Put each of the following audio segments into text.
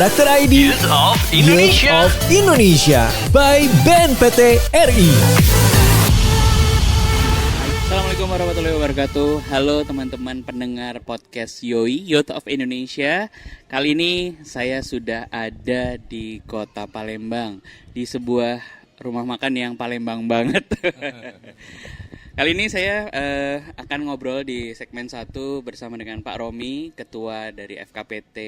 Karakter ID Youth of Indonesia. Youth of Indonesia by BNPT RI. Assalamualaikum warahmatullahi wabarakatuh. Halo teman-teman pendengar podcast YOI, Youth of Indonesia. Kali ini saya sudah ada di kota Palembang, di sebuah rumah makan yang Palembang banget. Kali ini saya akan ngobrol di segmen 1 bersama dengan Pak Romi, Ketua dari FKPT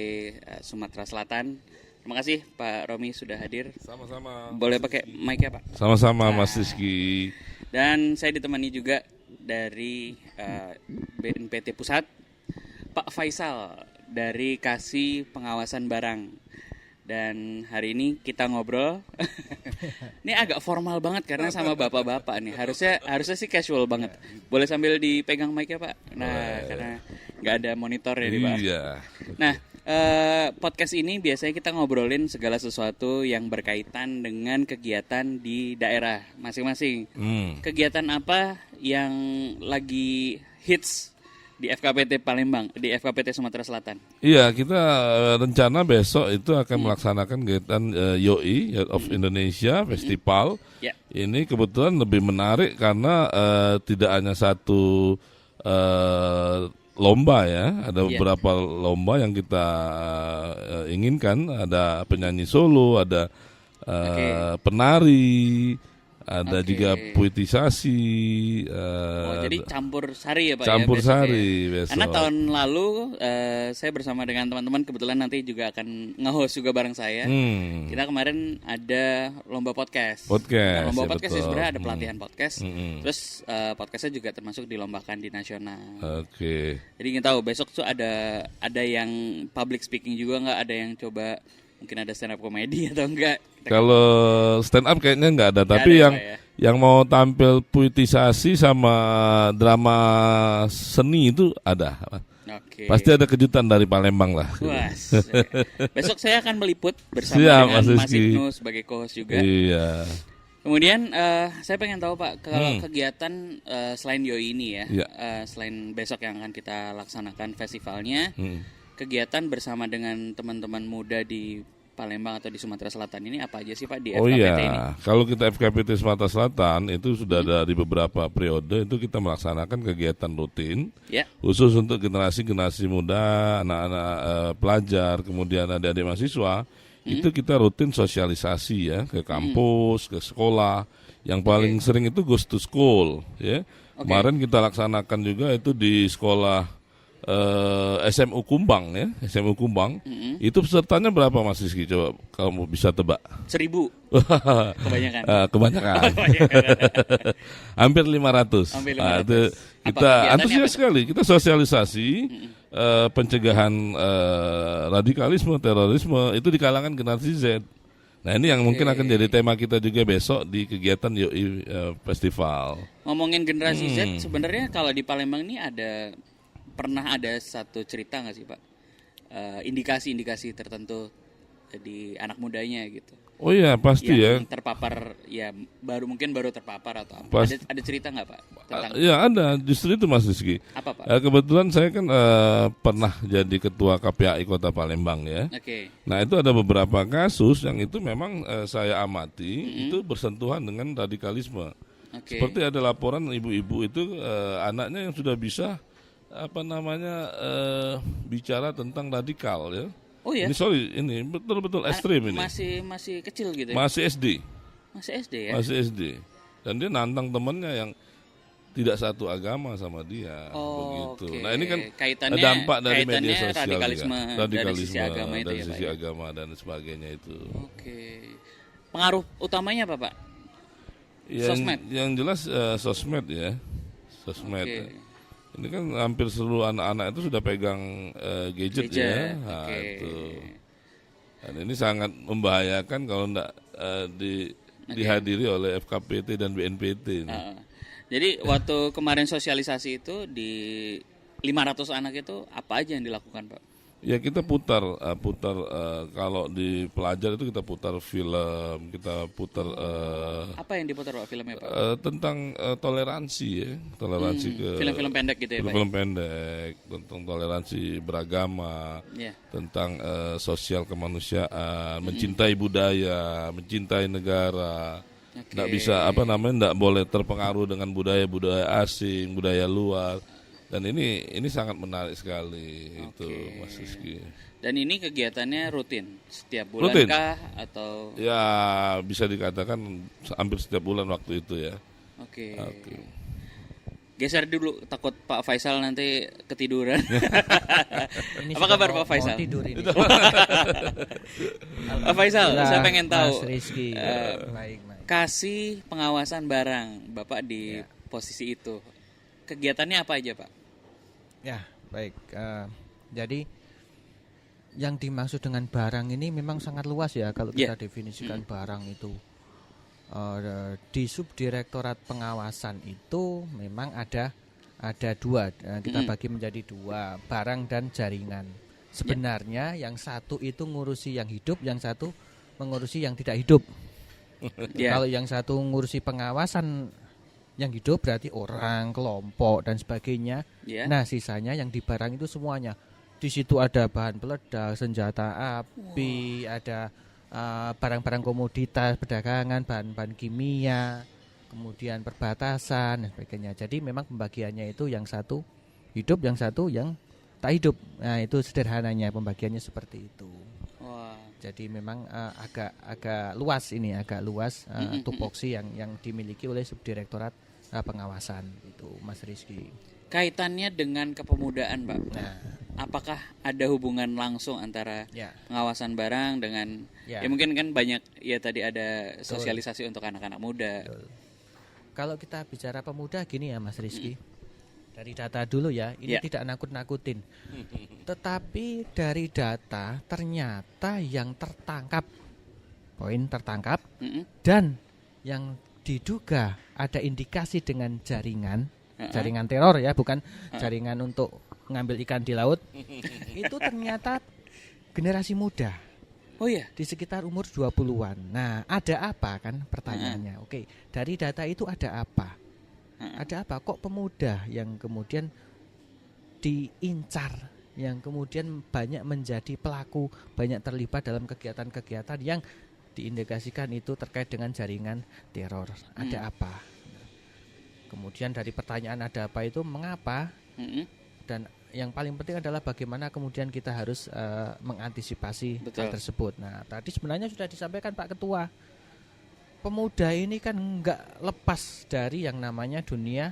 Sumatera Selatan. Terima kasih Pak Romi sudah hadir. Sama-sama. Boleh pakai mic ya Pak? Sama-sama Mas Rizky. Dan saya ditemani juga dari BNPT Pusat, Pak Faisal dari Kasih Pengawasan Barang. Dan hari ini kita ngobrol. Ini agak formal banget karena sama bapak-bapak nih. Harusnya sih casual banget. Boleh sambil dipegang mic ya Pak? Nah, karena nggak ada monitor ya nih Pak. Iya. Nah, podcast ini biasanya kita ngobrolin segala sesuatu yang berkaitan dengan kegiatan di daerah masing-masing. Kegiatan apa yang lagi hits di FKPT Palembang, di FKPT Sumatera Selatan? Iya, kita rencana besok itu akan melaksanakan kegiatan YOI, Youth of Indonesia Festival. Ya. Ini kebetulan lebih menarik karena tidak hanya satu lomba ya, ada beberapa lomba yang kita inginkan. Ada penyanyi solo, ada penari, ada juga puitisasi. Jadi campur sari ya Pak? Campur ya, sari ya. besok. Karena tahun lalu saya bersama dengan teman-teman kebetulan nanti juga akan nge-host juga bareng saya. Kita kemarin ada lomba podcast. Nah, lomba ya podcast betul. sebenarnya ada pelatihan podcast. Terus podcastnya juga termasuk dilombakan di nasional. Oke. Jadi ingin tahu besok tuh ada yang public speaking juga nggak? Ada yang coba mungkin ada stand up komedi atau enggak? Kalau stand up kayaknya nggak ada, tapi ada, yang ya? yang mau tampil puitisasi sama drama seni itu ada. Oke. Pasti ada kejutan dari Palembang lah. Wah, besok saya akan meliput bersama Siap, dengan Mas Mas Rizky. Ibnu sebagai co-host juga. Iya. Kemudian saya pengen tahu Pak, kalau kegiatan selain YOI ini ya, Iya. selain besok yang akan kita laksanakan festivalnya, kegiatan bersama dengan teman-teman muda di Palembang atau di Sumatera Selatan ini apa aja sih Pak di Oh FKPT ini? iya, kalau kita FKPT Sumatera Selatan itu sudah dari beberapa periode itu kita melaksanakan kegiatan rutin, Ya. khusus untuk generasi muda, anak-anak pelajar, kemudian adik-adik mahasiswa, itu kita rutin sosialisasi ya ke kampus, ke sekolah. Yang paling sering itu goes to school, ya. Kemarin kita laksanakan juga itu di sekolah SMU Kumbang ya, SMU Kumbang. Itu pesertanya berapa Mas Rizky? Coba kamu bisa tebak. 1.000 kebanyakan. Kebanyakan. Hampir 500. Hampir 500. Itu Apa kita kegiatannya antusias apa? sekali. Kita sosialisasi pencegahan radikalisme, terorisme itu di kalangan generasi Z. Nah ini yang mungkin akan jadi tema kita juga besok di kegiatan YOI Festival. Ngomongin generasi Z, sebenarnya kalau di Palembang ini pernah ada satu cerita nggak sih Pak? Indikasi-indikasi tertentu di anak mudanya gitu. Oh iya pasti yang ya. terpapar ya baru terpapar atau apa? Pas- Ada cerita nggak Pak tentang Ya ada, justru itu Mas Rizky. apa Pak? Kebetulan saya kan pernah jadi ketua KPAI Kota Palembang ya. Oke. Nah itu ada beberapa kasus yang itu memang saya amati itu bersentuhan dengan radikalisme. Oke. Seperti ada laporan ibu-ibu itu anaknya yang sudah bisa bicara tentang radikal ya. Oh ya. Ini betul-betul ekstrim ini. Masih kecil gitu ya? Masih SD. Masih SD ya? Masih SD. Dan dia nantang temannya yang tidak satu agama sama dia begitu. Oke. Nah, ini kan Kaitannya- dampak dari media kaitannya sosial radikalisme juga. dari sisi agama itu dari ya, Pak, sisi ya? agama dan sebagainya itu. Oke. Pengaruh utamanya apa Pak? Sosmed? Yang jelas sosmed ya. Sosmed. Oke. Ini kan hampir seluruh anak-anak itu sudah pegang gadget ya. Nah, Oke. itu. Dan ini sangat membahayakan kalau tidak dihadiri oleh FKPT dan BNPT. Ini. Jadi waktu kemarin sosialisasi itu di 500 anak itu apa aja yang dilakukan Pak? Ya kita putar kalau di pelajar itu kita putar film, kita putar Apa yang diputar Pak filmnya Pak? tentang toleransi ya, toleransi ke Film-film pendek gitu ya Pak? film pendek tentang toleransi beragama, Ya. tentang sosial kemanusiaan, mencintai budaya, mencintai negara. Oke. Nggak bisa nggak boleh terpengaruh dengan budaya asing, budaya luar. Dan ini sangat menarik sekali itu Mas Rizky. Dan ini kegiatannya rutin setiap bulan Rutin. kah atau? Ya bisa dikatakan hampir setiap bulan waktu itu ya. Oke. Oke. Geser dulu, takut Pak Faisal nanti ketiduran. Ini Apa sudah kabar mau Pak Faisal? tidur ini. Pak Faisal, Alhamdulillah, saya pengen tahu Mas Rizky. Baik. kasih pengawasan barang Bapak di posisi itu. Kegiatannya apa aja Pak? Ya, baik. Jadi yang dimaksud dengan barang ini memang sangat luas ya kalau kita definisikan barang itu. Di Subdirektorat Pengawasan itu memang ada dua, kita bagi menjadi dua, barang dan jaringan. Sebenarnya yang satu itu ngurusi yang hidup, yang satu mengurusi yang tidak hidup. Kalau yang satu ngurusi pengawasan yang hidup berarti orang, kelompok dan sebagainya. Nah, sisanya yang di barang itu semuanya. Di situ ada bahan peledak, senjata api, ada barang-barang komoditas, perdagangan, bahan-bahan kimia, kemudian perbatasan dan sebagainya. Jadi memang pembagiannya itu yang satu hidup, yang satu yang tak hidup. Nah, itu sederhananya pembagiannya seperti itu. Jadi memang agak luas tupoksi yang dimiliki oleh Subdirektorat Pengawasan itu, Mas Rizky. Kaitannya dengan kepemudaan, Pak. Nah, apakah ada hubungan langsung antara pengawasan barang dengan ya mungkin kan banyak ya tadi ada sosialisasi untuk anak-anak muda. Betul. Kalau kita bicara pemuda gini ya, Mas Rizky. Dari data dulu ya, ini tidak nakut-nakutin. Tetapi dari data ternyata yang tertangkap, dan yang diduga ada indikasi dengan jaringan teror ya, bukan jaringan untuk ngambil ikan di laut, itu ternyata generasi muda. Oh iya, di sekitar umur 20-an. Nah, ada apa kan pertanyaannya? Oke, dari data itu ada apa? Ada apa kok pemuda yang kemudian diincar, yang kemudian banyak menjadi pelaku, banyak terlibat dalam kegiatan-kegiatan yang diindikasikan itu terkait dengan jaringan teror. Ada apa? Kemudian dari pertanyaan ada apa itu mengapa? Dan yang paling penting adalah bagaimana kemudian kita harus mengantisipasi hal tersebut. Nah, tadi sebenarnya sudah disampaikan Pak Ketua. Pemuda ini kan nggak lepas dari yang namanya dunia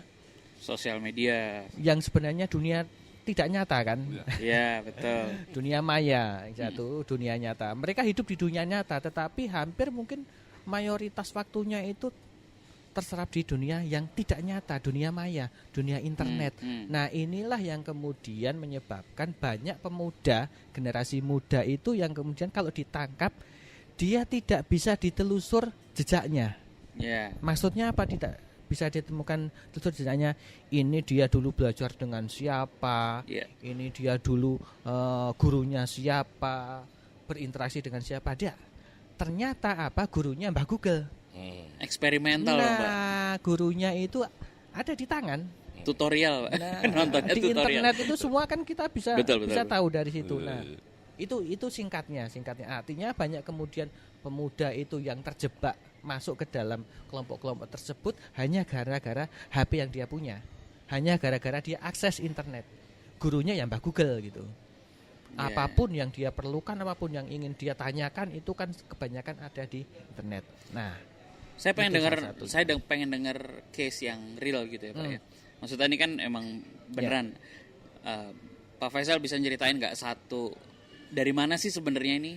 sosial media, yang sebenarnya dunia tidak nyata kan? Iya betul. Dunia maya satu, dunia nyata. Mereka hidup di dunia nyata, tetapi hampir mungkin mayoritas waktunya itu terserap di dunia yang tidak nyata, dunia maya, dunia internet. Nah, inilah yang kemudian menyebabkan banyak pemuda, generasi muda itu yang kemudian kalau ditangkap dia tidak bisa ditelusur jejaknya. Maksudnya apa tidak bisa ditemukan telusur jejaknya? Ini dia dulu belajar dengan siapa? Ini dia dulu gurunya siapa? Berinteraksi dengan siapa? Dia ternyata apa? Gurunya Mbah Google. Eksperimental, Pak. Gurunya itu ada di tangan. Tutorial, Pak. Nontonnya di tutorial. Internet itu semua kan kita bisa bisa tahu dari situ. Nah, itu singkatnya. Artinya banyak kemudian pemuda itu yang terjebak masuk ke dalam kelompok-kelompok tersebut hanya gara-gara HP yang dia punya, hanya gara-gara dia akses internet. Gurunya ya Mbah Google gitu. Apapun yang dia perlukan, apapun yang ingin dia tanyakan itu kan kebanyakan ada di internet. Nah, saya pengen dengar case yang real gitu ya Pak ya. Maksudnya ini kan emang beneran. Pak Faisal bisa ceritain nggak satu dari mana sih sebenarnya ini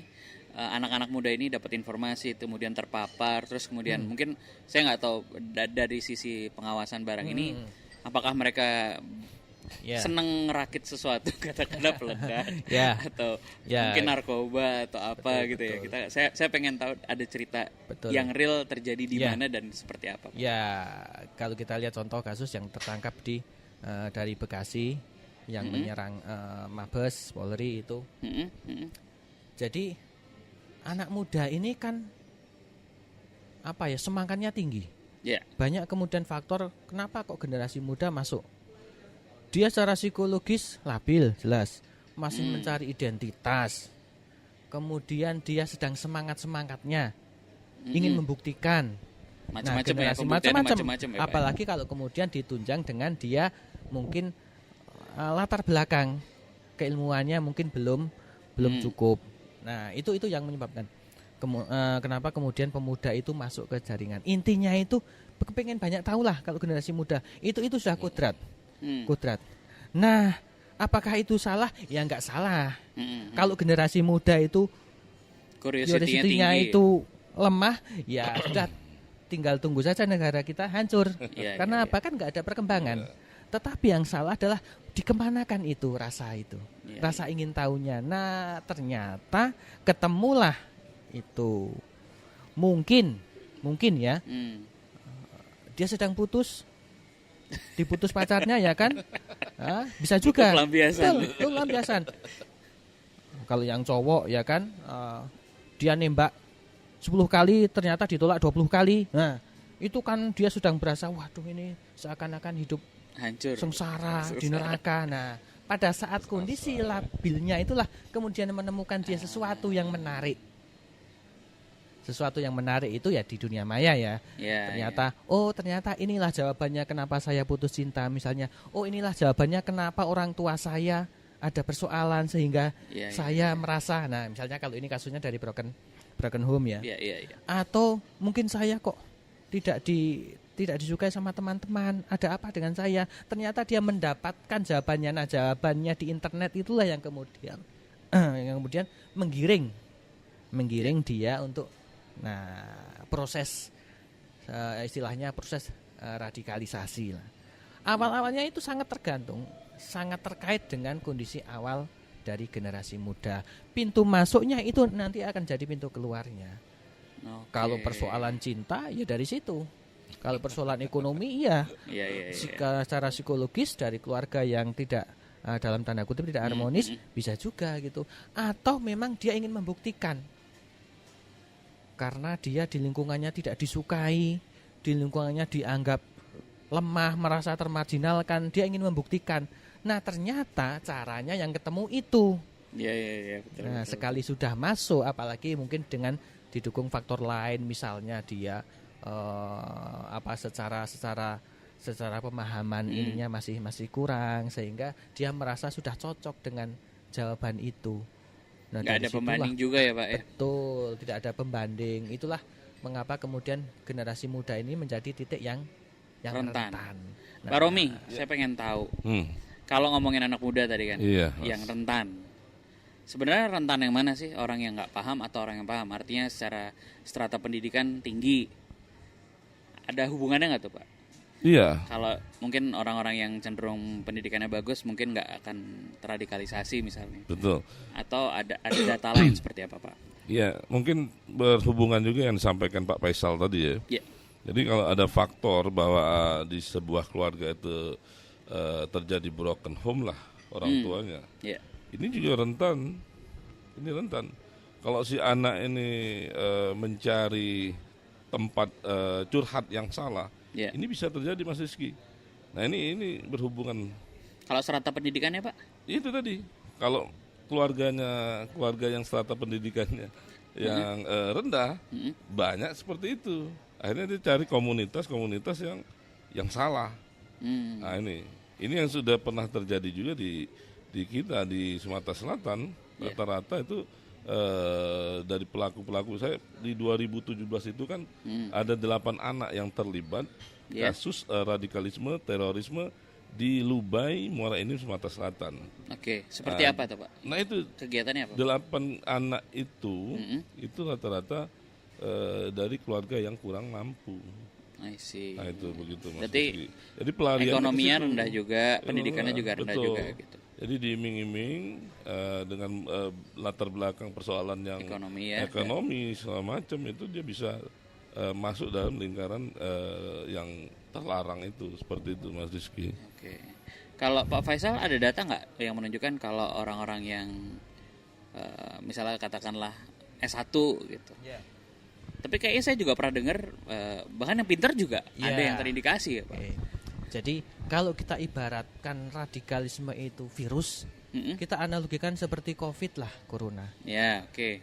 anak-anak muda ini dapat informasi kemudian terpapar terus kemudian mungkin saya nggak tahu dari sisi pengawasan barang ini apakah mereka seneng ngerakit sesuatu katakanlah peledak atau mungkin narkoba atau apa gitu ya. Saya pengen tahu ada cerita yang real terjadi di mana dan seperti apa Pak. Ya, kalau kita lihat contoh kasus yang tertangkap dari Bekasi yang menyerang Mabes Polri itu. Jadi anak muda ini kan semangatnya tinggi. Yeah. Banyak kemudian faktor kenapa kok generasi muda masuk. Dia secara psikologis labil, jelas, masih mencari identitas. Kemudian dia sedang semangat-semangatnya ingin membuktikan. Macam-macam ya, apalagi kalau kemudian ditunjang dengan dia mungkin latar belakang keilmuannya mungkin belum cukup. Nah, itu yang menyebabkan kenapa kemudian pemuda itu masuk ke jaringan. Intinya itu kepengen banyak tahu lah kalau generasi muda. Itu sudah kodrat. Nah, apakah itu salah? Ya nggak salah. Kalau generasi muda itu curiosity-nya itu lemah, ya sudah tinggal tunggu saja negara kita hancur. Karena apa? Kan nggak ada perkembangan. Tetapi yang salah adalah dikemanakan itu rasa itu, rasa ingin tahunya. Nah, ternyata ketemulah itu. Mungkin ya. Dia sedang diputus pacarnya ya kan? Bisa juga. Itu pelampiasan. Kalau yang cowok ya kan, dia nembak 10 kali ternyata ditolak 20 kali. Nah, itu kan dia sedang berasa waduh ini seakan-akan hidup hancur, sengsara di neraka. Nah, pada saat kondisi labilnya itulah kemudian menemukan dia sesuatu yang menarik. Sesuatu yang menarik itu ya di dunia maya ya. Ternyata inilah jawabannya kenapa saya putus cinta misalnya. Inilah jawabannya kenapa orang tua saya ada persoalan sehingga saya merasa. Nah, misalnya kalau ini kasusnya dari broken home ya. Atau mungkin saya kok tidak disukai sama teman-teman. Ada apa dengan saya? Ternyata dia mendapatkan jawabannya. Nah, jawabannya di internet itulah yang kemudian menggiring dia untuk proses istilahnya proses radikalisasi lah. Awal-awalnya itu sangat terkait dengan kondisi awal dari generasi muda. Pintu masuknya itu nanti akan jadi pintu keluarnya. Kalau persoalan cinta ya dari situ. Kalau persoalan ekonomi secara psikologis dari keluarga yang tidak dalam tanda kutip tidak harmonis bisa juga gitu. Atau memang dia ingin membuktikan karena dia di lingkungannya tidak disukai, di lingkungannya dianggap lemah, merasa termarginalkan, dia ingin membuktikan. Nah, ternyata caranya yang ketemu itu. Betul. Nah, sekali sudah masuk, apalagi mungkin dengan didukung faktor lain, misalnya dia secara pemahaman ininya masih kurang, sehingga dia merasa sudah cocok dengan jawaban itu. Nah, nggak ada pembanding juga ya Pak ya? Betul, tidak ada pembanding. Itulah mengapa kemudian generasi muda ini menjadi titik yang rentan. Nah, Pak Romi, saya pengen tahu. Kalau ngomongin anak muda tadi kan, yang rentan. Sebenarnya rentan yang mana sih? Orang yang nggak paham atau orang yang paham? Artinya secara strata pendidikan tinggi. Ada hubungannya nggak tuh Pak? Iya. Kalau mungkin orang-orang yang cenderung pendidikannya bagus mungkin nggak akan terradikalisasi misalnya. Betul. Atau ada data lain seperti apa Pak? Iya, mungkin berhubungan juga yang disampaikan Pak Faisal tadi ya. Iya. Jadi kalau ada faktor bahwa di sebuah keluarga itu terjadi broken home lah orang tuanya. Iya. Ini juga rentan. Ini rentan. Kalau si anak ini mencari tempat curhat yang salah. Yeah. Ini bisa terjadi Mas Rizky. Nah ini berhubungan. Kalau strata pendidikannya Pak? Itu tadi. Kalau keluarga yang strata pendidikannya yang rendah, banyak seperti itu. Akhirnya dia cari komunitas yang salah. Nah ini yang sudah pernah terjadi juga di kita di Sumatera Selatan. Rata-rata itu dari pelaku-pelaku saya di 2017 itu kan ada 8 anak yang terlibat kasus radikalisme terorisme di Lubai, Muara Enim, Sumatera Selatan. Oke, seperti apa tuh Pak? Nah itu kegiatannya apa? 8 anak itu rata-rata dari keluarga yang kurang mampu. I see. Nah itu begitu Mas. Jadi pelarian ekonominya rendah juga, pendidikannya juga rendah betul. Juga gitu. Jadi diiming-iming dengan latar belakang persoalan yang ekonomi segala macam itu dia bisa masuk dalam lingkaran yang terlarang itu seperti itu Mas Rizky. Oke. Kalau Pak Faisal ada data nggak yang menunjukkan kalau orang-orang yang misalnya katakanlah S1 gitu. Tapi kayaknya saya juga pernah dengar bahkan yang pintar juga ada yang terindikasi ya Pak. Jadi kalau kita ibaratkan radikalisme itu virus, kita analogikan seperti COVID lah, corona. Ya, oke.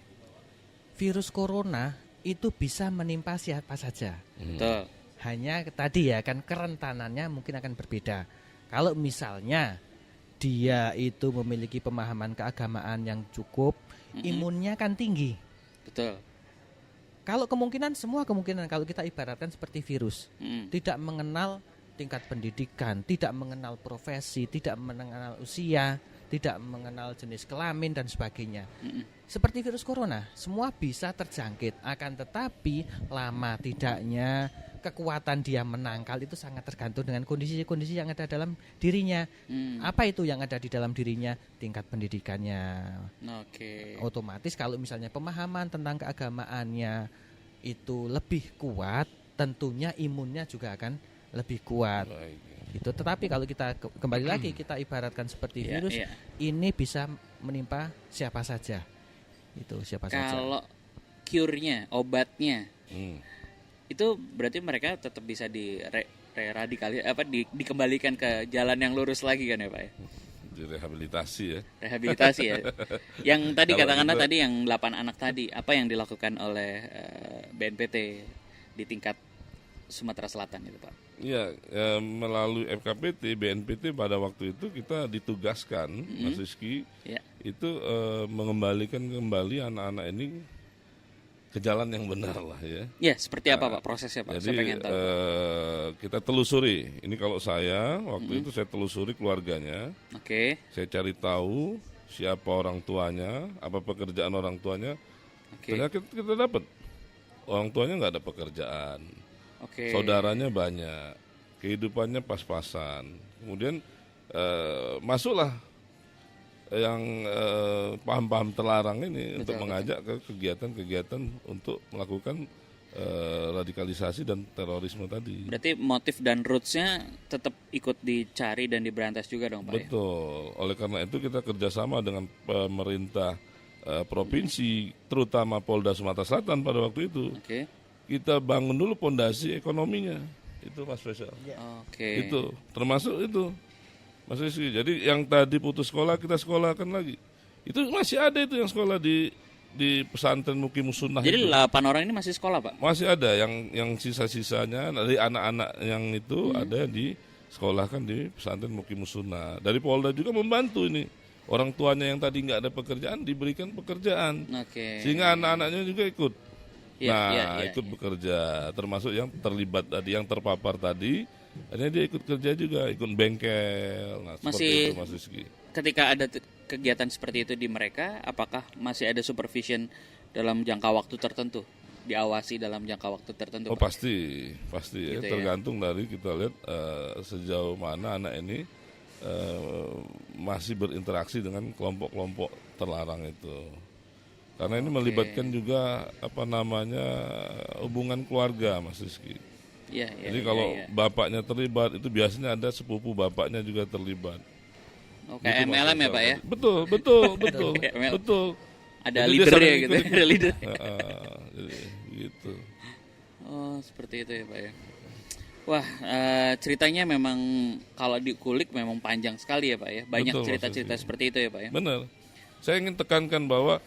Virus corona itu bisa menimpa siapa saja. Betul. Hanya tadi ya kan kerentanannya mungkin akan berbeda. Kalau misalnya dia itu memiliki pemahaman keagamaan yang cukup, imunnya kan tinggi. Betul. Kalau semua kemungkinan kalau kita ibaratkan seperti virus, tidak mengenal tingkat pendidikan, tidak mengenal profesi, tidak mengenal usia, tidak mengenal jenis kelamin dan sebagainya. Seperti virus corona, semua bisa terjangkit. Akan tetapi lama tidaknya kekuatan dia menangkal itu sangat tergantung dengan kondisi-kondisi yang ada dalam dirinya. Apa itu yang ada di dalam dirinya? Tingkat pendidikannya. Otomatis kalau misalnya pemahaman tentang keagamaannya itu lebih kuat, tentunya imunnya juga akan lebih kuat. Itu. Tetapi kalau kita kembali lagi kita ibaratkan seperti virus, ini bisa menimpa siapa saja. Itu siapa saja. Kalau cure-nya, obatnya, itu berarti mereka tetap bisa dikembalikan ke jalan yang lurus lagi kan ya Pak ya? Direhabilitasi ya. Rehabilitasi ya. Yang tadi katakanlah tadi yang 8 anak tadi, apa yang dilakukan oleh BNPT di tingkat Sumatera Selatan itu Pak? Ya, melalui FKPT, BNPT pada waktu itu kita ditugaskan, Mas Rizky, itu mengembalikan kembali anak-anak ini ke jalan yang benar lah ya. Ya, seperti apa Pak prosesnya Pak? Jadi saya pengen tahu. Kita telusuri. Ini kalau saya waktu itu saya telusuri keluarganya. Oke. Saya cari tahu siapa orang tuanya, apa pekerjaan orang tuanya. Ternyata kita dapat orang tuanya nggak ada pekerjaan. Saudaranya banyak, kehidupannya pas-pasan. Kemudian masuklah yang paham-paham terlarang ini untuk mengajak ke kegiatan-kegiatan untuk melakukan radikalisasi dan terorisme tadi. Berarti motif dan roots-nya tetap ikut dicari dan diberantas juga dong Pak? Betul. Oleh karena itu kita kerjasama dengan pemerintah provinsi, terutama Polda Sumatera Selatan pada waktu itu. Kita bangun dulu pondasi ekonominya, itu Mas Faisal. Itu termasuk itu Mas Rizky. Jadi yang tadi putus sekolah kita sekolahkan lagi. Itu masih ada itu yang sekolah di pesantren Muqimus Sunnah. Jadi 8 orang ini masih sekolah Pak? Masih ada yang sisa-sisanya dari anak-anak yang itu ada di sekolahkan di pesantren Muqimus Sunnah. Dari Polda juga membantu ini. Orang tuanya yang tadi nggak ada pekerjaan diberikan pekerjaan. Sehingga anak-anaknya juga ikut. Ikut bekerja, termasuk yang terlibat tadi, yang terpapar tadi, akhirnya dia ikut kerja juga, ikut bengkel. Nah, seperti itu Mas Rizky. Ketika ada kegiatan seperti itu di mereka, apakah masih ada supervision dalam jangka waktu tertentu? Diawasi dalam jangka waktu tertentu? Oh Pak? pasti gitu ya, tergantung dari kita lihat sejauh mana anak ini masih berinteraksi dengan kelompok-kelompok terlarang itu. Karena ini melibatkan juga hubungan keluarga Mas Rizky. Jadi kalau bapaknya terlibat, itu biasanya ada sepupu bapaknya juga terlibat. Kayak MLM ya Pak ya? Betul. Ada leadernya gitu, ada leader. Jadi gitu. Oh seperti itu ya Pak ya. Wah ceritanya memang kalau dikulik memang panjang sekali ya Pak ya. Banyak cerita-cerita seperti itu ya Pak ya. Benar. Saya ingin tekankan bahwa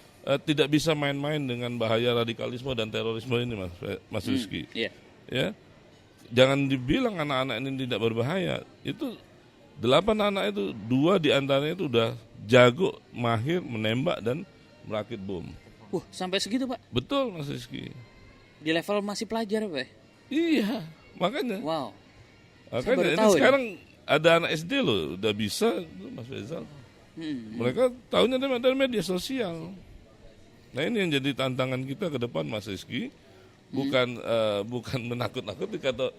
tidak bisa main-main dengan bahaya radikalisme dan terorisme ini Mas Rizky. Ya, jangan dibilang anak-anak ini tidak berbahaya. Itu 8 anak itu 2 diantaranya itu udah jago, mahir menembak dan merakit bom. Sampai segitu Pak? Betul Mas Rizky. Di level masih pelajar Pak? Iya, makanya. Wow. Makanya ini sekarang ada anak SD loh, udah bisa Mas Faisal. Mereka tahunya dari media sosial. Nah ini yang jadi tantangan kita ke depan Mas Rizky, bukan menakut-nakuti kata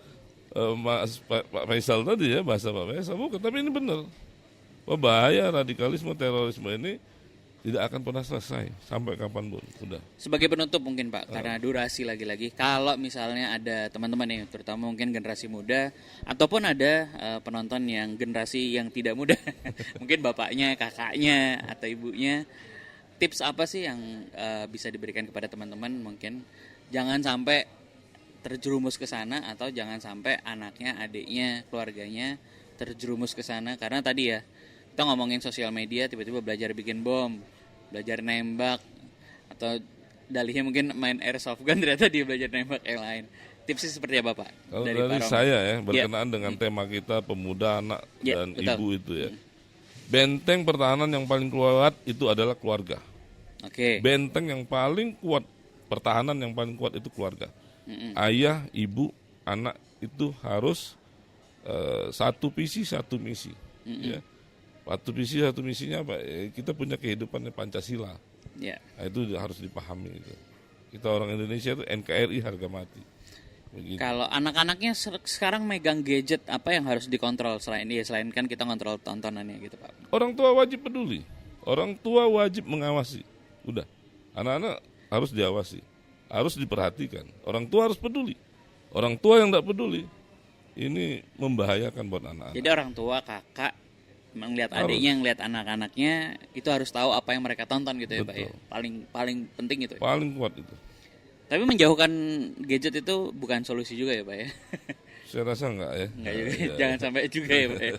Pak Faisal tadi ya, bahasa Pak Faisal, bukan, tapi ini benar. Bahaya radikalisme terorisme ini tidak akan pernah selesai sampai kapanpun. Udah. Sebagai penutup mungkin Pak, karena durasi lagi-lagi, kalau misalnya ada teman-teman yang terutama mungkin generasi muda ataupun ada penonton yang generasi yang tidak muda, mungkin bapaknya, kakaknya atau ibunya, tips apa sih yang bisa diberikan kepada teman-teman? Mungkin jangan sampai terjerumus ke sana atau jangan sampai anaknya, adiknya, keluarganya terjerumus ke sana, karena tadi ya kita ngomongin sosial media tiba-tiba belajar bikin bom, belajar nembak, atau dalihnya mungkin main airsoft gun, ternyata dia belajar nembak yang lain. Tipsnya seperti apa Pak? Kalau dari saya ya, berkenaan dengan Hmm. tema kita pemuda, anak, dan Betul. ibu itu ya. Benteng pertahanan yang paling kuat itu adalah keluarga. Oke. Benteng yang paling kuat, pertahanan yang paling kuat itu keluarga. Ayah, ibu, anak itu harus satu visi, satu misi. Ya. Satu visi, satu misinya apa? Kita punya kehidupannya Pancasila. Ya. Nah, itu harus dipahami. Kita orang Indonesia itu NKRI harga mati. Begitu. Kalau anak-anaknya sekarang megang gadget, apa yang harus dikontrol selain kan kita kontrol tontonannya gitu Pak? Orang tua wajib peduli. Orang tua wajib mengawasi. Udah. Anak-anak harus diawasi. Harus diperhatikan. Orang tua harus peduli. Orang tua yang tidak peduli, ini membahayakan buat anak-anak. Jadi orang tua, kakak melihat adiknya, ngelihat anak-anaknya, itu harus tahu apa yang mereka tonton gitu ya Pak ya. Paling penting itu. Paling kuat itu. Tapi menjauhkan gadget itu bukan solusi juga ya Pak ya. Saya rasa enggak ya. Enggak juga. Jangan sampai juga ya Pak ya.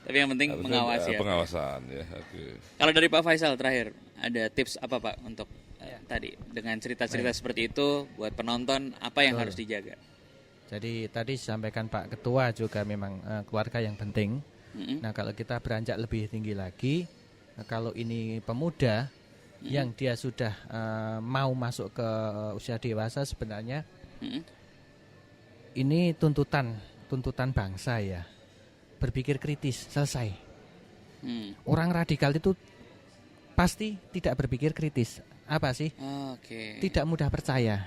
Tapi yang penting Harusnya mengawasi ya. pengawasan ya. Oke. Kalau dari Pak Faisal terakhir, ada tips apa Pak untuk tadi dengan cerita-cerita seperti itu buat penonton, apa yang harus dijaga? Jadi tadi disampaikan Pak Ketua juga memang keluarga yang penting. Nah kalau kita beranjak lebih tinggi lagi, kalau ini pemuda yang dia sudah mau masuk ke usia dewasa, sebenarnya ini tuntutan bangsa ya, berpikir kritis, selesai. Orang radikal itu pasti tidak berpikir kritis. Apa sih? Oke. Tidak mudah percaya.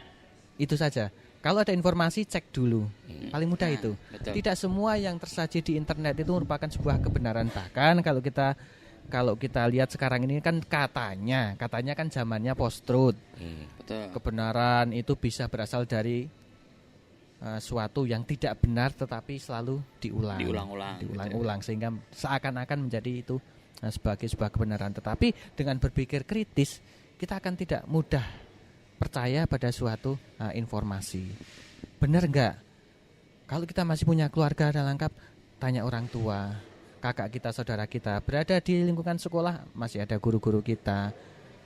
Itu saja. Kalau ada informasi cek dulu. Paling mudah itu. Betul. Tidak semua yang tersaji di internet itu merupakan sebuah kebenaran. Bahkan kalau kita lihat sekarang ini kan katanya kan zamannya post-truth. Betul. Kebenaran itu bisa berasal dari suatu yang tidak benar tetapi selalu diulang-ulang sehingga seakan-akan menjadi itu sebagai sebuah kebenaran. Tetapi dengan berpikir kritis kita akan tidak mudah percaya pada suatu informasi. Benar enggak? Kalau kita masih punya keluarga dan lengkap, tanya orang tua, kakak kita, saudara kita. Berada di lingkungan sekolah, masih ada guru-guru kita.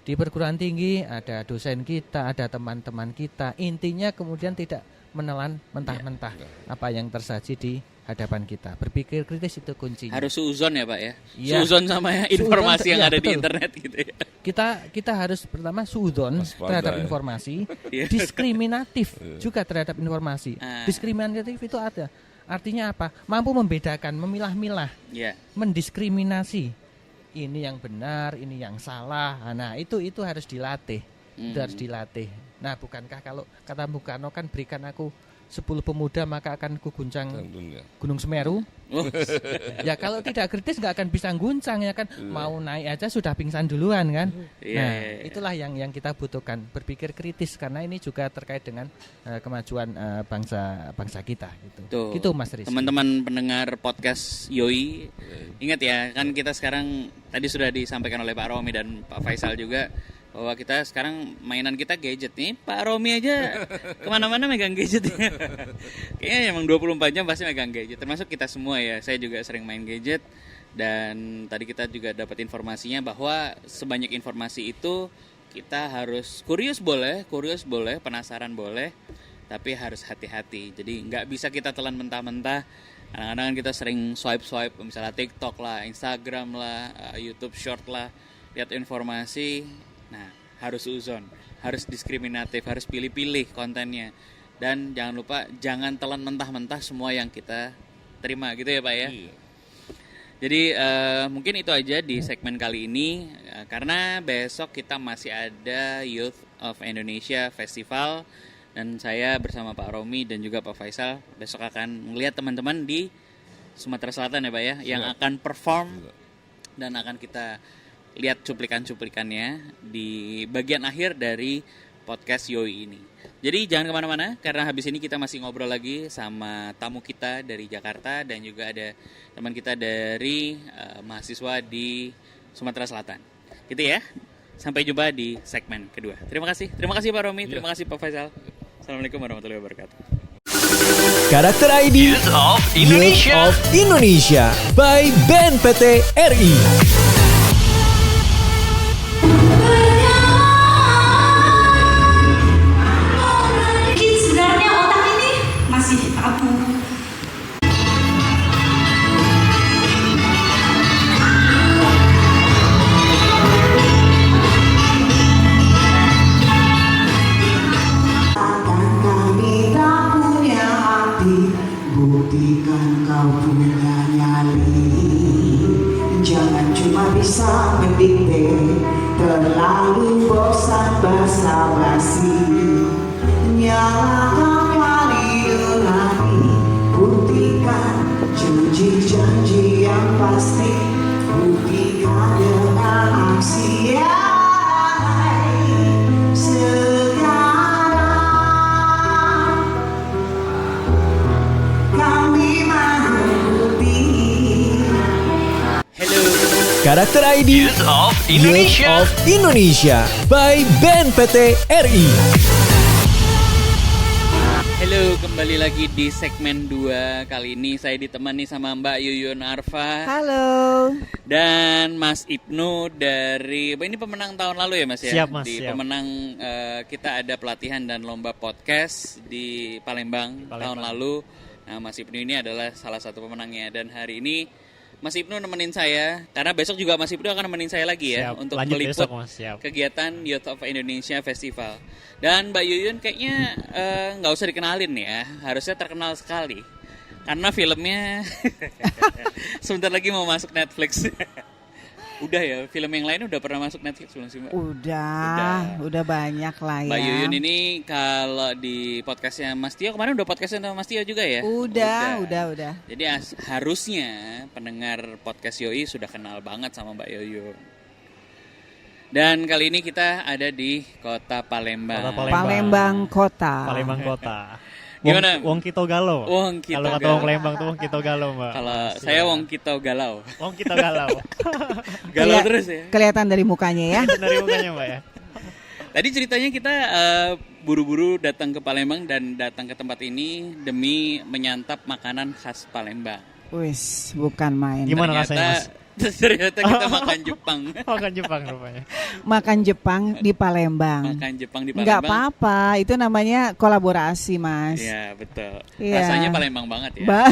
Di perguruan tinggi, ada dosen kita, ada teman-teman kita. Intinya kemudian tidak menelan mentah-mentah apa yang tersaji di hadapan kita. Berpikir kritis itu kuncinya. Harus suuzon ya Pak ya? Iya. Suuzon sama informasi yang ada di betul. internet gitu ya. Kita harus pertama suudzon terhadap informasi, diskriminatif juga terhadap informasi. Diskriminatif itu ada. Artinya apa? Mampu membedakan, memilah-milah, mendiskriminasi. Ini yang benar, ini yang salah. Nah, itu harus dilatih. Itu harus dilatih. Nah, bukankah kalau kata Bung Karno kan berikan aku 10 pemuda maka akan kuguncang Gunung Semeru. Ya kalau tidak kritis nggak akan bisa guncang ya kan. Mau naik aja sudah pingsan duluan kan. Itulah yang kita butuhkan, berpikir kritis karena ini juga terkait dengan kemajuan bangsa kita gitu. Gitu Mas Rizky. Teman-teman pendengar podcast Yoi, ingat ya kan kita sekarang tadi sudah disampaikan oleh Pak Romi dan Pak Faisal juga bahwa kita sekarang mainan kita gadget nih. Pak Romi aja kemana-mana megang gadget. Kayaknya emang 24 jam pasti megang gadget. Termasuk kita semua ya. Saya juga sering main gadget. Dan tadi kita juga dapat informasinya bahwa sebanyak informasi itu kita harus curious boleh, penasaran boleh, tapi harus hati-hati. Jadi nggak bisa kita telan mentah-mentah. Kadang-kadang kita sering swipe misalnya TikTok lah, Instagram lah, YouTube Short lah, lihat informasi. Nah, harus uzon, harus diskriminatif, harus pilih-pilih kontennya. Dan jangan lupa, jangan telan mentah-mentah semua yang kita terima gitu ya Pak ya. Iya. Jadi mungkin itu aja di segmen kali ini. Karena besok kita masih ada Youth of Indonesia Festival. Dan saya bersama Pak Romi dan juga Pak Faisal besok akan melihat teman-teman di Sumatera Selatan ya Pak ya. Yang akan perform dan akan kita lihat cuplikan-cuplikannya di bagian akhir dari podcast Yoi ini. Jadi jangan kemana-mana, karena habis ini kita masih ngobrol lagi sama tamu kita dari Jakarta dan juga ada teman kita dari mahasiswa di Sumatera Selatan. Gitu ya. Sampai jumpa di segmen kedua. Terima kasih Pak Romi, terima kasih Pak Faisal. Assalamualaikum warahmatullahi wabarakatuh. Karakter ID Youth of Indonesia by BNPT RI. Sebenarnya otak ini masih abu. Buktikan kau punya nyali. Jangan cuma bisa mendikte, terlalu bosan basa-basi. Nyalakan kali nurani, buktikan janji-janji yang pasti. Buktikan dengan aksi Karakter ID Youth of Indonesia by BNPT RI. Halo, kembali lagi di segmen 2. Kali ini saya ditemani sama Mbak Yuyun Arfa. Halo. Dan Mas Ibnu dari, ini pemenang tahun lalu ya Mas ya? Siap Mas, siap. Pemenang kita ada pelatihan dan lomba podcast di Palembang tahun lalu. Nah, Mas Ibnu ini adalah salah satu pemenangnya. Dan hari ini Mas Ibnu nemenin saya, karena besok juga Mas Ibnu akan nemenin saya lagi ya. Siap, untuk meliput kegiatan Youth of Indonesia Festival. Dan Mbak Yuyun kayaknya nggak usah dikenalin ya, harusnya terkenal sekali. Karena filmnya sebentar lagi mau masuk Netflix. Udah ya, film yang lain udah pernah masuk Netflix belum sih Mbak? Udah banyak lah ya. Mbak Yuyun ini kalau di podcastnya Mas Tio, kemarin udah podcastnya sama Mas Tio juga ya? Udah. Jadi harusnya pendengar podcast Yoi sudah kenal banget sama Mbak Yuyun. Dan kali ini kita ada di Kota Palembang. Palembang Kota. Gimana? Wong Kito Galau. Kalau kata Wong Palembang tuh Wong Kito Galau, Mbak. Kalau saya Wong Kito Galau. Wong Kito Galau. Galau terus ya. Kelihatan dari mukanya ya. Dari mukanya, Mbak ya. Tadi ceritanya kita buru-buru datang ke Palembang dan datang ke tempat ini demi menyantap makanan khas Palembang. Wis, bukan main. Gimana rasanya, Mas? Ternyata kita makan Jepang. Makan Jepang rupanya. Makan Jepang di Palembang. Makan Jepang di Palembang. Enggak apa-apa, itu namanya kolaborasi, Mas. Iya, betul. Iya. Rasanya Palembang banget ya.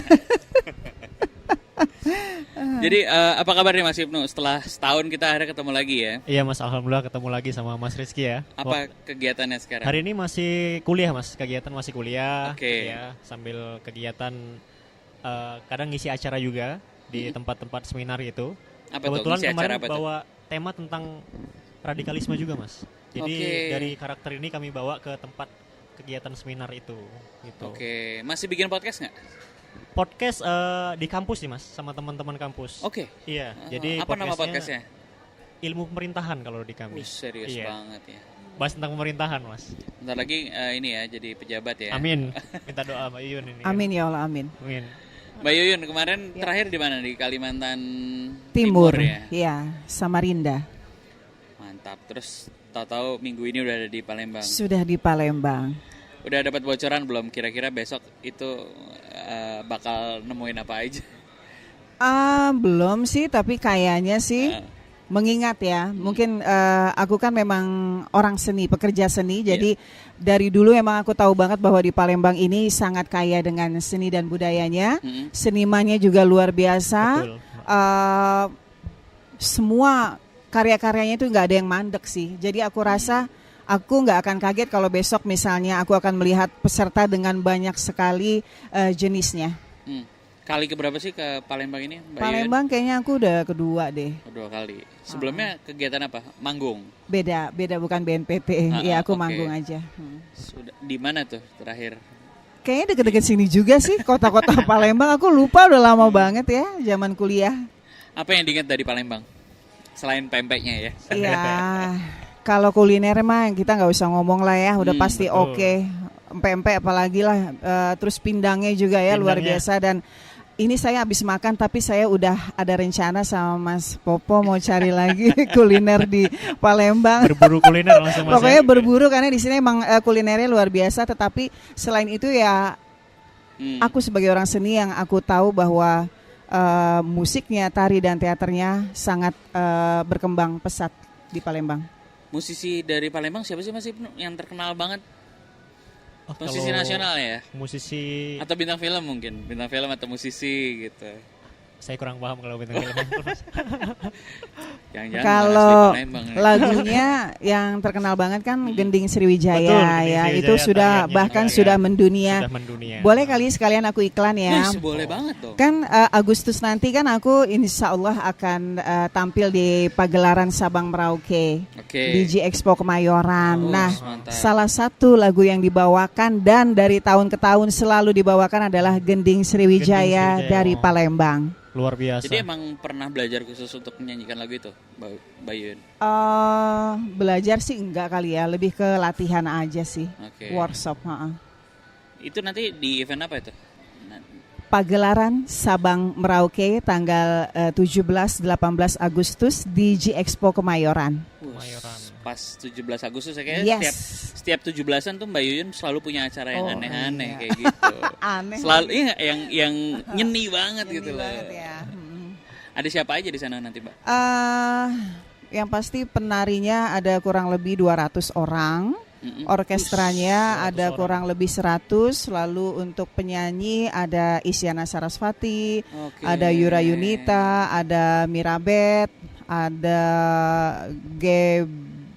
Jadi apa kabarnya Mas Ibnu? Setelah setahun kita akhirnya ketemu lagi ya. Iya Mas, alhamdulillah ketemu lagi sama Mas Rizky ya. Apa kegiatannya sekarang? Hari ini masih kuliah Mas, kegiatan masih kuliah. Oke. Ya, sambil kegiatan kadang ngisi acara juga di tempat-tempat seminar itu. Apa kebetulan tuh? kemarin Apa bawa tema tentang radikalisme juga Mas. Jadi dari karakter ini kami bawa ke tempat kegiatan seminar itu. Gitu. Oke, masih bikin podcast nggak? Podcast di kampus sih Mas, sama teman-teman kampus. Oke. Iya, jadi apa nama podcastnya? Ilmu pemerintahan kalau di kami. Serius banget ya. Bahas tentang pemerintahan Mas. Bentar lagi ini ya jadi pejabat ya. Amin. Minta doa Mbak Yuyun ini. Amin ya Allah, amin. Amin. Mbak Yuyun kemarin terakhir di mana? Di Kalimantan Timur ya? Iya, Samarinda. Mantap. Terus tahu-tahu minggu ini udah ada di Palembang. Sudah di Palembang. Udah dapat bocoran belum kira-kira besok itu bakal nemuin apa aja? Belum sih, tapi kayaknya sih mengingat ya, mungkin aku kan memang orang seni, pekerja seni, jadi dari dulu memang aku tahu banget bahwa di Palembang ini sangat kaya dengan seni dan budayanya, senimannya juga luar biasa. Betul. Semua karya-karyanya itu nggak ada yang mandek sih, jadi aku rasa aku nggak akan kaget kalau besok misalnya aku akan melihat peserta dengan banyak sekali jenisnya. Kali keberapa sih ke Palembang ini, Mbak Palembang Yuyun? Kayaknya aku udah kedua deh. Kedua kali. Sebelumnya kegiatan apa? Manggung? Beda bukan BNPT. Iya, aku manggung aja. Sudah di mana tuh terakhir? Kayaknya deket-deket sini juga sih, kota-kota Palembang. Aku lupa udah lama banget ya, zaman kuliah. Apa yang diingat dari Palembang? selain pempeknya ya. Iya, kalau kuliner mah kita nggak usah ngomong lah ya, udah pasti betul. oke. Pempek apalagi lah, terus pindangnya juga ya luar Pindangnya. biasa. Dan ini saya habis makan tapi saya udah ada rencana sama Mas Popo mau cari lagi kuliner di Palembang. Berburu kuliner langsung Mas. Pokoknya ya? berburu karena di sini emang kulinernya luar biasa. Tetapi selain itu ya aku sebagai orang seni yang aku tahu bahwa musiknya, tari dan teaternya sangat berkembang pesat di Palembang. Musisi dari Palembang siapa sih Mas Ibnu yang terkenal banget? Oh, Musisi kalau nasional ya? Musisi Atau bintang film mungkin? Bintang film atau musisi gitu. saya kurang paham kalau bintang film. Jangan-jangan Kalau asli Palembang ya. lagunya yang terkenal banget kan Gending Sriwijaya Betul, Gending ya, Sriwijaya, itu sudah tariannya bahkan juga sudah ya. mendunia. Sudah mendunia. Boleh kali sekalian aku iklan ya. Wih, boleh banget dong. Kan Agustus nanti kan aku insya Allah akan tampil di pagelaran Sabang Merauke Oke. di G Expo Kemayoran. Oh, Nah, mantap. salah satu lagu yang dibawakan dan dari tahun ke tahun selalu dibawakan adalah Gending Sriwijaya Sriwijaya, dari oh. Palembang. Luar biasa. Jadi emang pernah belajar khusus untuk menyanyikan lagu itu, Bayun? Belajar sih enggak kali ya, lebih ke latihan aja sih. Oke. Workshop, Itu nanti di event apa itu? Pagelaran Sabang Merauke tanggal 17-18 Agustus di G Expo Kemayoran. Kemayoran. Pas 17 Agustus saya kayaknya Yes. setiap 17-an tuh Mbak Yuyun selalu punya acara yang Oh, aneh-aneh iya. kayak gitu. Aneh. Selalu iya, yang nyeni banget Nyeni gitu loh. banget ya. Ada siapa aja di sana nanti, Mbak? Yang pasti penarinya ada kurang lebih 200 orang. Orkestranya ada kurang lebih 100. Lalu untuk penyanyi ada Isyana Sarasvati, Oke. ada Yura Yunita, ada Mirabet, ada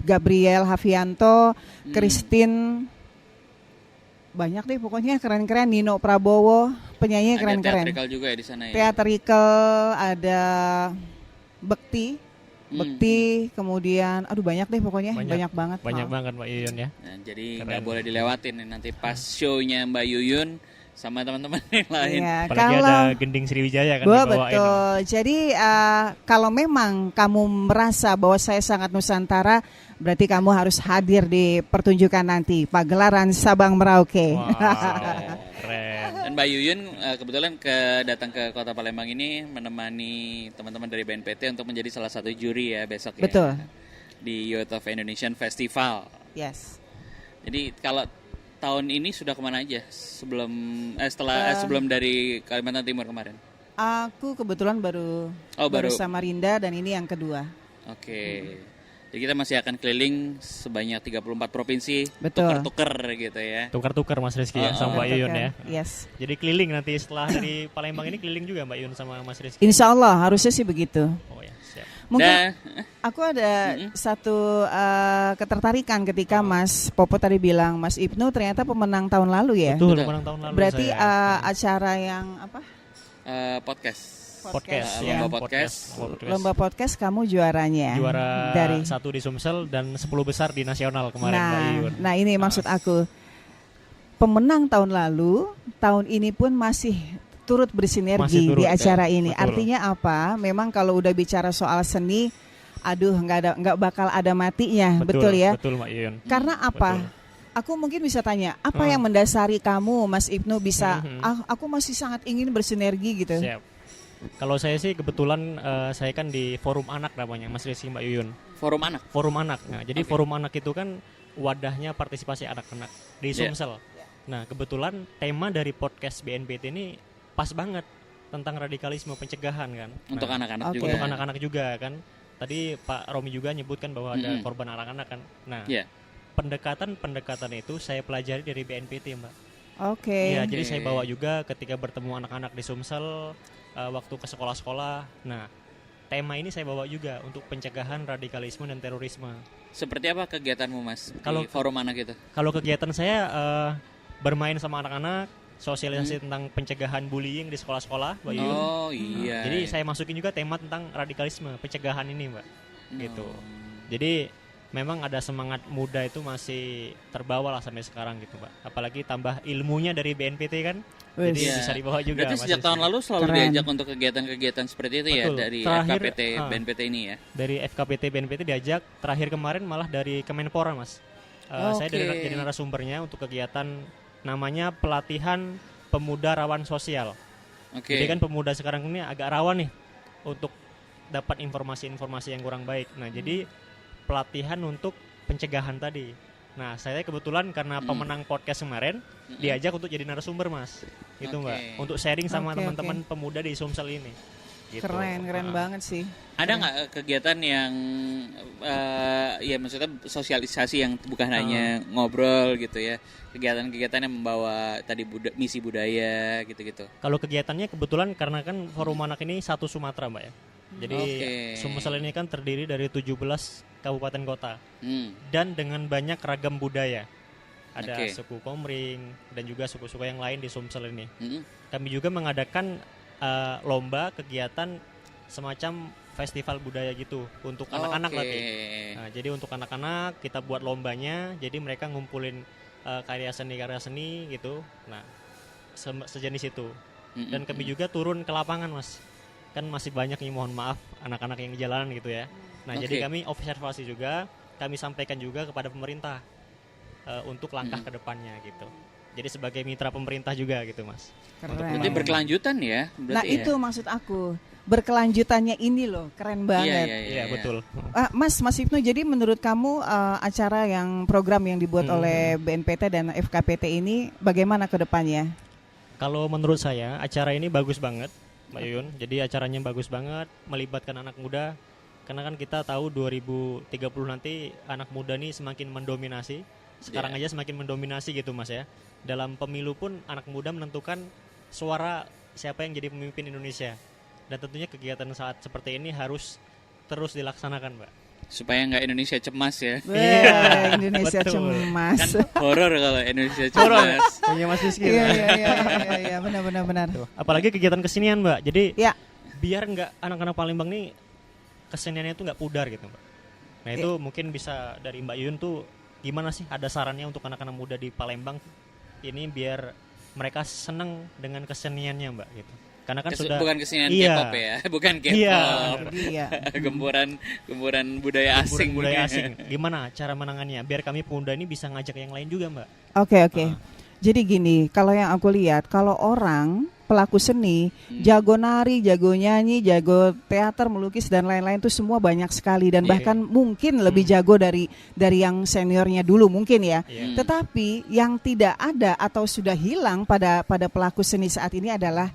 Gabriel Hafianto, Christine, banyak deh pokoknya keren-keren. Nino Prabowo, penyanyi Ada keren-keren. teatrikal juga ya di sana ya. Theatrical, ada Bekti, kemudian aduh banyak deh pokoknya, banyak banget. Banyak banget Mbak Yuyun ya. Nah, jadi Keren. nggak boleh dilewatin nih nanti pas show-nya Mbak Yuyun sama teman-teman yang lain. Iya, Apalagi ada Gending Sriwijaya kan dibawain. betul. Jadi kalau memang kamu merasa bahwa saya sangat Nusantara, berarti kamu harus hadir di pertunjukan nanti pagelaran Sabang Merauke. Wah, keren. Dan Mbak Yuyun kebetulan datang ke Kota Palembang ini menemani teman-teman dari BNPT untuk menjadi salah satu juri ya besok ya. Betul. Di Youth of Indonesian Festival. Yes. Jadi kalau tahun ini sudah kemana aja sebelum dari Kalimantan Timur kemarin? Aku kebetulan baru baru. sama Rinda dan ini yang kedua. Oke. Jadi kita masih akan keliling sebanyak 34 provinsi, Betul. tuker-tuker gitu ya. Tukar-tukar Mas Rizky ya sama Mbak Yuyun ya. Yes. Jadi keliling nanti setelah dari Palembang ini keliling juga Mbak Yuyun sama Mas Rizky. Insya Allah harusnya sih begitu. Oh ya, siap. Mungkin aku ada satu ketertarikan ketika Mas Popo tadi bilang Mas Ibnu ternyata pemenang tahun lalu ya. Betul, pemenang tahun lalu Berarti saya. acara yang apa? Podcast. Podcast ya. ya. Lomba podcast. Lomba podcast kamu juaranya. Juara dari 1 di Sumsel dan 10 besar di nasional kemarin Mbak Yuyun. Nah ini maksud aku. Pemenang tahun lalu, tahun ini pun masih turut bersinergi Masih turut, di acara ini. betul. Artinya apa? Memang kalau udah bicara soal seni, aduh nggak bakal ada matinya, betul ya? Betul Mbak Yuyun. Karena apa? Aku mungkin bisa tanya, apa yang mendasari kamu, Mas Ibnu bisa? Aku masih sangat ingin bersinergi gitu. Siap. Kalau saya sih kebetulan saya kan di forum anak namanya Mas Rizky Mbak Yuyun. Forum anak. Forum anak. Nah, jadi forum anak itu kan wadahnya partisipasi anak-anak di Sumsel. Nah, kebetulan tema dari podcast BNPT ini pas banget tentang radikalisme pencegahan kan. Untuk anak-anak Oke. juga. Untuk anak-anak juga kan. Tadi Pak Romi juga nyebutkan bahwa ada korban anak-anak kan. Nah, Iya. pendekatan itu saya pelajari dari BNPT Mbak. Oke. Iya, jadi saya bawa juga ketika bertemu anak-anak di Sumsel waktu ke sekolah-sekolah. Nah, tema ini saya bawa juga untuk pencegahan radikalisme dan terorisme. Seperti apa kegiatanmu Mas Kalau- di forum anak itu? Kalau kegiatan saya bermain sama anak-anak, sosialisasi tentang pencegahan bullying di sekolah-sekolah, Mbak Yuyun. Oh iya. Jadi saya masukin juga tema tentang radikalisme, pencegahan ini, Mbak. Gitu. Jadi memang ada semangat muda itu masih terbawa lah sampai sekarang gitu, Mbak. Apalagi tambah ilmunya dari BNPT kan. Jadi Iya. bisa dibawa juga. Berarti Mas sejak Rizky. tahun lalu selalu Keren. diajak untuk kegiatan-kegiatan seperti itu ya Betul. dari Terakhir, FKPT ah. BNPT ini ya. Dari FKPT BNPT diajak, terakhir kemarin malah dari Kemenpora, Mas. Saya Oke. jadi narasumbernya untuk kegiatan namanya pelatihan pemuda rawan sosial. Oke. Jadi kan pemuda sekarang ini agak rawan nih untuk dapat informasi-informasi yang kurang baik. Nah, jadi pelatihan untuk pencegahan tadi. Nah, saya kebetulan karena pemenang podcast kemarin diajak untuk jadi narasumber, Mas. Itu Oke. Mbak, untuk sharing sama Oke, teman-teman pemuda di Sumsel ini. Gitu. Keren banget sih. Ada nggak kegiatan yang ya maksudnya sosialisasi yang bukan hanya ngobrol gitu ya, kegiatan-kegiatan yang membawa tadi misi budaya gitu-gitu. Kalau kegiatannya kebetulan karena kan Forum Anak ini satu Sumatera, Mbak ya. Jadi Oke. Sumsel ini kan terdiri dari 17 kabupaten kota Hmm. dan dengan banyak ragam budaya. Ada Oke. suku Komering dan juga suku-suku yang lain di Sumsel ini. Hmm. Kami juga mengadakan lomba kegiatan semacam festival budaya gitu untuk anak-anak Oke. lagi. Nah, jadi untuk anak-anak kita buat lombanya, jadi mereka ngumpulin karya seni gitu. Nah, sejenis itu. Dan kami juga turun ke lapangan, Mas. Kan masih banyak nih, mohon maaf, anak-anak yang di jalanan gitu ya. Nah, Oke. jadi kami observasi juga, kami sampaikan juga kepada pemerintah untuk langkah ke depannya gitu. Jadi sebagai mitra pemerintah juga gitu, Mas. Berarti berkelanjutan ya. Nah Berarti itu maksud aku, berkelanjutannya ini loh, keren banget. Iya, betul. Mas Ibnu, jadi menurut kamu acara yang program yang dibuat oleh BNPT dan FKPT ini bagaimana ke depannya? Kalau menurut saya acara ini bagus banget, Mbak Yuyun. Jadi acaranya bagus banget, melibatkan anak muda. Karena kan kita tahu 2030 nanti anak muda nih semakin mendominasi. Sekarang aja semakin mendominasi gitu, Mas ya. Dalam pemilu pun anak muda menentukan suara siapa yang jadi pemimpin Indonesia. Dan tentunya kegiatan saat seperti ini harus terus dilaksanakan, Mbak. supaya nggak Indonesia cemas ya. Wah, Indonesia betul. cemas. Kan horor kalau Indonesia cemas. Punya Mas Rizky. Iya, benar. Apalagi kegiatan kesenian, Mbak. Jadi Ya. biar nggak anak-anak Palembang nih keseniannya itu nggak pudar gitu, Mbak. Nah itu mungkin bisa dari Mbak Yuyun tuh gimana sih, ada sarannya untuk anak-anak muda di Palembang ini biar mereka seneng dengan keseniannya, Mbak, gitu. Karena kan sudah Bukan kesenian Iya. K-pop ya, bukan K-pop. Iya. Iya. Gemburan budaya asing. budaya asing. Gimana cara menangannya biar kami pemuda ini bisa ngajak yang lain juga, Mbak? Oke. Jadi gini, kalau yang aku lihat, kalau orang pelaku seni, jago nari, jago nyanyi, jago teater, melukis dan lain-lain itu semua banyak sekali dan bahkan mungkin lebih jago dari yang seniornya dulu mungkin ya. Tetapi yang tidak ada atau sudah hilang pada pelaku seni saat ini adalah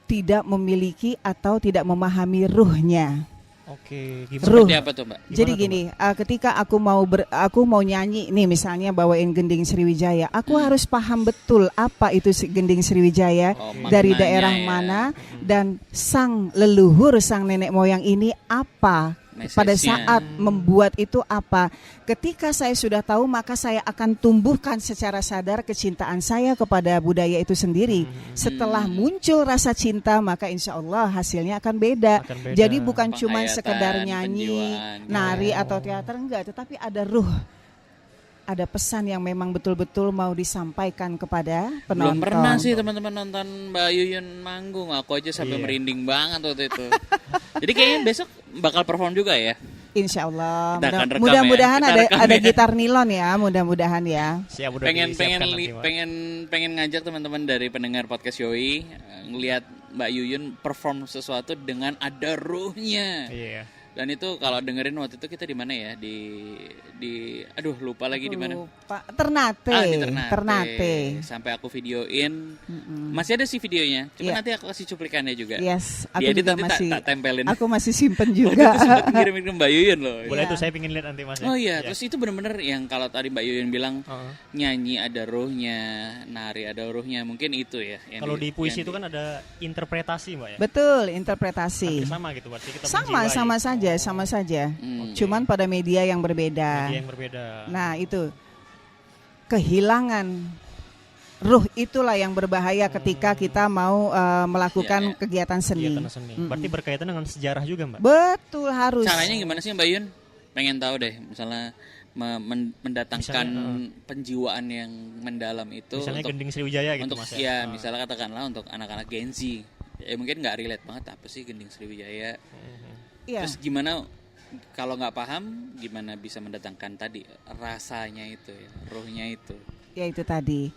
tidak memiliki atau tidak memahami ruhnya. Oke, gimana? Ruh. Seperti apa tuh, Mbak? Jadi tuh, gini, ketika aku mau nyanyi nih, misalnya bawain Gending Sriwijaya, aku harus paham betul apa itu Gending Sriwijaya, dari maknanya daerah ya. mana, dan sang leluhur, sang nenek moyang ini apa. Pada Message-nya. saat membuat itu apa. Ketika saya sudah tahu, maka saya akan tumbuhkan secara sadar kecintaan saya kepada budaya itu sendiri. Setelah muncul rasa cinta, maka insya Allah hasilnya akan beda. Jadi bukan cuma Penghayatan, sekedar nyanyi, penjiwaan. nari atau teater, enggak, tetapi ada ruh. Ada pesan yang memang betul-betul mau disampaikan kepada penonton. Belum pernah sih teman-teman nonton Mbak Yuyun manggung. Aku aja sampai merinding banget waktu itu. Jadi kayaknya besok bakal perform juga ya. Insya Allah. Kita akan rekam Mudah-mudahan ya. Kita rekam ada ya. gitar nilon ya. Mudah-mudahan ya. Siap, udah pengen disiapkan nanti, Mbak. pengen ngajak teman-teman dari pendengar podcast Yoi ngelihat Mbak Yuyun perform sesuatu dengan ada ruhnya. Iya. Dan itu kalau dengerin waktu itu kita di mana ya? Di aduh lupa lagi di mana. Lupa. Ternate. Di Ternate. Sampai aku videoin. Masih ada sih videonya. Cuma Iya. nanti aku kasih cuplikannya juga. Yes, aku Diedit juga nanti masih tak tempelin. Aku masih simpen Waktu juga. itu sempat ngirimin ke Mbak Yuyun loh. Boleh Iya. tuh, saya pengen lihat nanti, Mas. Oh iya, terus itu bener-bener yang kalau tadi Mbak Yuyun bilang Heeh. nyanyi ada ruhnya, nari ada ruhnya, mungkin itu ya. yang Kalau di puisi yang itu kan ada interpretasi, Mbak ya. Betul, interpretasi. Hampir sama gitu, berarti kita Sama menjiwai. saja. Hmm. Cuman pada media yang berbeda. Media yang berbeda. Nah, itu kehilangan ruh itulah yang berbahaya ketika kita mau melakukan Iya. kegiatan seni. Kegiatan seni. Berarti berkaitan dengan sejarah juga, Mbak. Betul, harus. Caranya gimana sih Mbak Yun? Pengen tahu deh, misalnya mendatangkan penjiwaan yang mendalam itu Misalnya untuk Gending Sriwijaya gitu untuk Mas ya misalnya katakanlah untuk anak-anak Gen Z ya mungkin nggak relate banget apa sih Gending Sriwijaya. Iya. Terus gimana kalau nggak paham gimana bisa mendatangkan tadi rasanya itu ya, ruhnya itu. Ya itu tadi.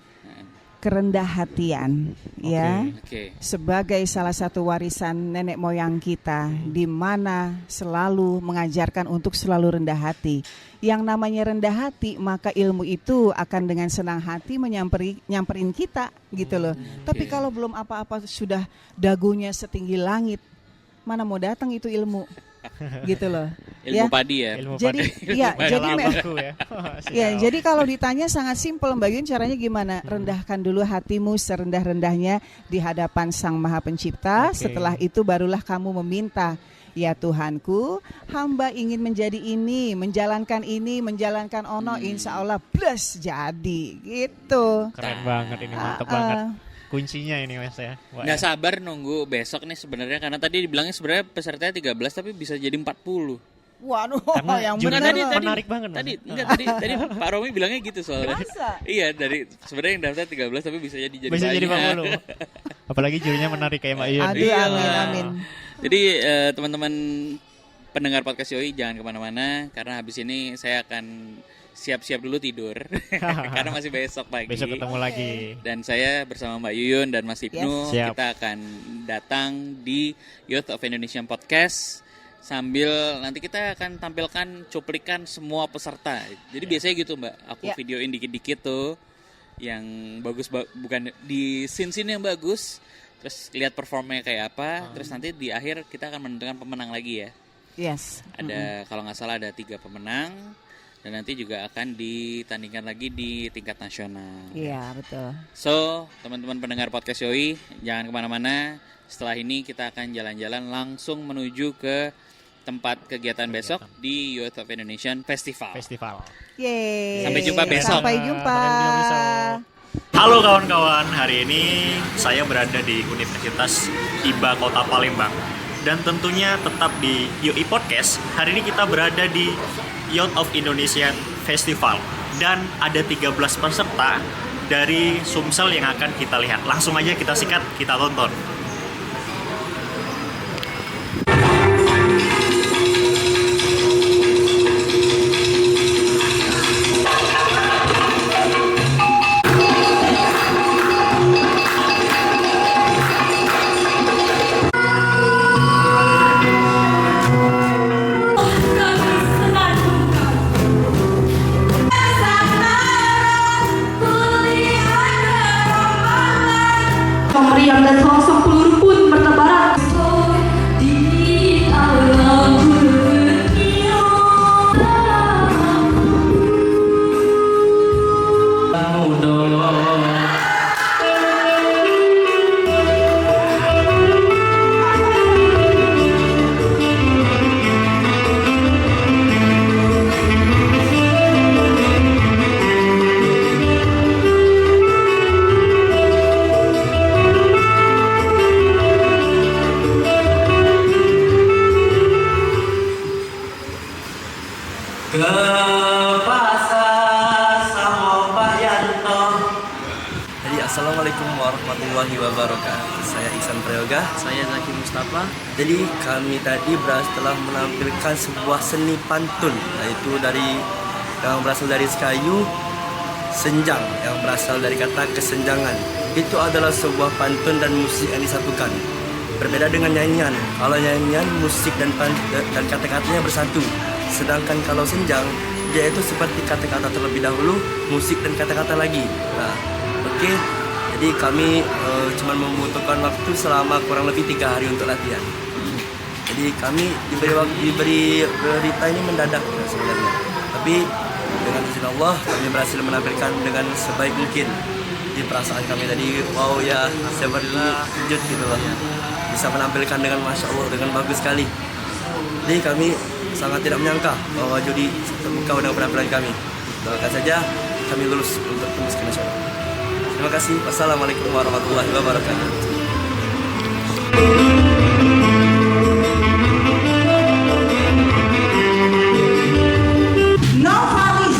Kerendah hatian, ya. Oke. Sebagai salah satu warisan nenek moyang kita, di mana selalu mengajarkan untuk selalu rendah hati. Yang namanya rendah hati, maka ilmu itu akan dengan senang hati nyamperin kita, gitu loh. Tapi kalau belum apa-apa sudah dagunya setinggi langit, mana mau datang itu ilmu, gitu loh. Ilmu padi ya. Jadi, ya, jadi kalau ditanya sangat simpel Mbak Yun, caranya gimana? Rendahkan dulu hatimu serendah-rendahnya di hadapan Sang Maha Pencipta. Setelah itu barulah kamu meminta, ya Tuhanku, hamba ingin menjadi ini, menjalankan ono, insya Allah plus jadi, gitu. Keren banget ini, mantap banget. Kuncinya ini Mas ya. Nggak sabar nunggu besok nih sebenarnya karena tadi dibilangnya sebenarnya pesertanya 13 tapi bisa jadi 40. Waduh, karena yang juga benar menarik banget. Tadi Pak Romi bilangnya gitu soalnya. Masa? Iya, dari sebenarnya yang daftar 13 tapi bisa jadi bisa jadi 40. Apalagi jurinya menarik kayak Mbak Yun. Aduh, amin. Jadi teman-teman pendengar podcast Yoi jangan kemana-mana karena habis ini saya akan siap-siap dulu tidur karena masih besok pagi. Besok ketemu lagi. Dan saya bersama Mbak Yuyun dan Mas Ibnu kita akan datang di Youth of Indonesia Podcast sambil nanti kita akan tampilkan cuplikan semua peserta. Jadi biasanya gitu Mbak, aku videoin dikit-dikit tuh yang bagus bukan di scene-scene yang bagus, terus lihat performnya kayak apa, terus nanti di akhir kita akan menentukan pemenang lagi ya. Yes. Ada kalau nggak salah ada 3 pemenang. Dan nanti juga akan ditandingkan lagi di tingkat nasional. Iya, betul. So, teman-teman pendengar podcast Yoi, jangan kemana-mana. Setelah ini kita akan jalan-jalan langsung menuju ke tempat kegiatan besok di Youth of Indonesian Festival. Yeay. Sampai jumpa besok. Sampai jumpa. Halo kawan-kawan, hari ini saya berada di Universitas IBA Kota Palembang. Dan tentunya tetap di Yoi Podcast. Hari ini kita berada di Youth of Indonesia Festival dan ada 13 peserta dari Sumsel yang akan kita lihat. Langsung aja kita sikat, kita tonton. Meriam dan selongsong peluru pun bertebaran di alam dunia. Jadi assalamualaikum warahmatullahi wabarakatuh. Saya Iksan Prayoga. Saya Zaki Mustafa. Jadi kami tadi telah menampilkan sebuah seni pantun, yaitu yang berasal dari Sekayu, senjang, yang berasal dari kata kesenjangan. Itu adalah sebuah pantun dan musik yang disatukan. Berbeda dengan nyanyian. Kalau nyanyian musik dan kata-katanya bersatu. Sedangkan kalau senjang, dia itu seperti kata-kata terlebih dahulu, musik dan kata-kata lagi. Nah, oke. Jadi kami cuma membutuhkan waktu selama kurang lebih 3 hari untuk latihan. Jadi kami diberi berita ini mendadak sebenarnya. Tapi dengan izin Allah kami berhasil menampilkan dengan sebaik mungkin. Di perasaan kami tadi, wow ya, saya terkejut gitu loh. Bisa menampilkan dengan Masya Allah, dengan bagus sekali. Jadi kami sangat tidak menyangka bahwa juri terbuka dengan penampilan kami. Doakan saja kami lulus untuk tembus ke nasional. Terima kasih. Wassalamualaikum warahmatullahi wabarakatuh. Novalis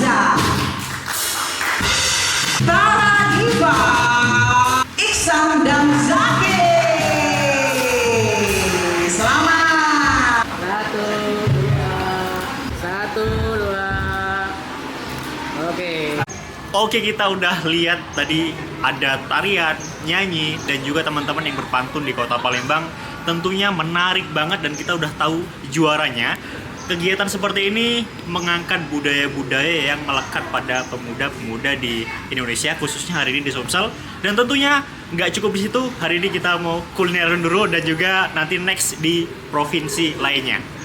Oke, kita udah lihat tadi ada tarian, nyanyi, dan juga teman-teman yang berpantun di Kota Palembang. Tentunya menarik banget dan kita udah tahu juaranya. Kegiatan seperti ini mengangkat budaya-budaya yang melekat pada pemuda-pemuda di Indonesia, khususnya hari ini di Sumsel. Dan tentunya nggak cukup di situ, hari ini kita mau kulineran dulu dan juga nanti next di provinsi lainnya.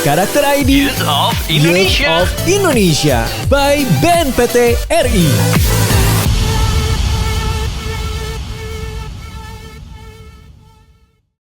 Karakter ID Youth of Indonesia by BNPT RI.